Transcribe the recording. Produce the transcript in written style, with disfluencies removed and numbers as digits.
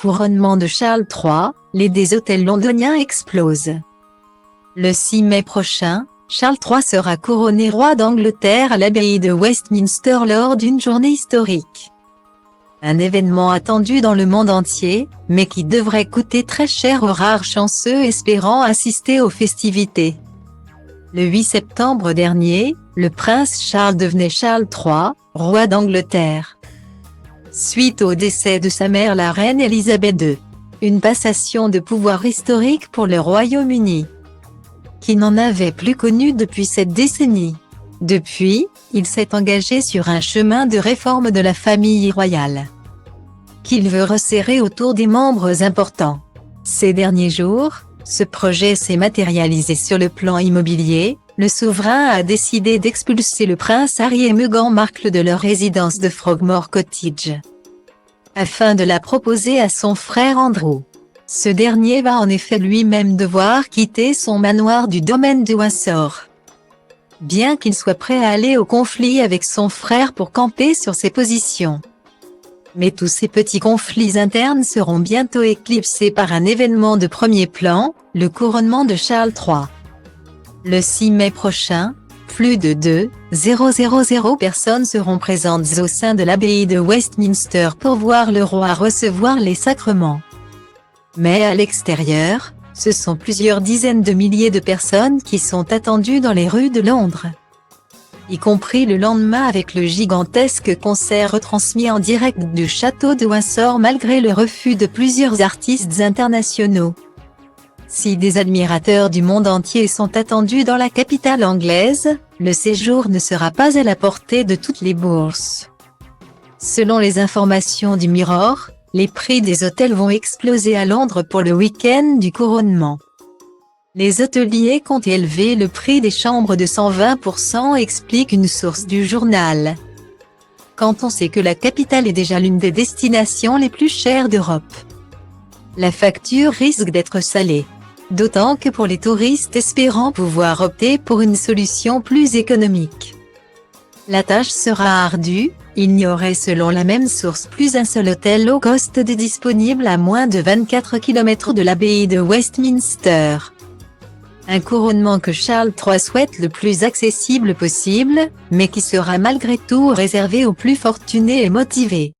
couronnement de Charles III, des hôtels londoniens explosent. Le 6 mai prochain, Charles III sera couronné roi d'Angleterre à l'abbaye de Westminster lors d'une journée historique. Un événement attendu dans le monde entier, mais qui devrait coûter très cher aux rares chanceux espérant assister aux festivités. Le 8 septembre dernier, le prince Charles devenait Charles III, roi d'Angleterre. Suite au décès de sa mère la reine Elisabeth II. Une passation de pouvoir historique pour le Royaume-Uni, qui n'en avait plus connu depuis cette décennie. Depuis, il s'est engagé sur un chemin de réforme de la famille royale, qu'il veut resserrer autour des membres importants. Ces derniers jours, ce projet s'est matérialisé sur le plan immobilier. Le souverain a décidé d'expulser le prince Harry et Meghan Markle de leur résidence de Frogmore Cottage, afin de la proposer à son frère Andrew. Ce dernier va en effet lui-même devoir quitter son manoir du domaine de Windsor, bien qu'il soit prêt à aller au conflit avec son frère pour camper sur ses positions. Mais tous ces petits conflits internes seront bientôt éclipsés par un événement de premier plan, le couronnement de Charles III. Le 6 mai prochain, plus de 2,000 personnes seront présentes au sein de l'abbaye de Westminster pour voir le roi recevoir les sacrements. Mais à l'extérieur, ce sont plusieurs dizaines de milliers de personnes qui sont attendues dans les rues de Londres, y compris le lendemain avec le gigantesque concert retransmis en direct du château de Windsor malgré le refus de plusieurs artistes internationaux. Si des admirateurs du monde entier sont attendus dans la capitale anglaise, le séjour ne sera pas à la portée de toutes les bourses. Selon les informations du Mirror, les prix des hôtels vont exploser à Londres pour le week-end du couronnement. Les hôteliers comptent élever le prix des chambres de 120%, explique une source du journal. Quand on sait que la capitale est déjà l'une des destinations les plus chères d'Europe, la facture risque d'être salée. D'autant que pour les touristes espérant pouvoir opter pour une solution plus économique, la tâche sera ardue. Il n'y aurait selon la même source plus un seul hôtel low cost disponible à moins de 24 km de l'abbaye de Westminster. Un couronnement que Charles III souhaite le plus accessible possible, mais qui sera malgré tout réservé aux plus fortunés et motivés.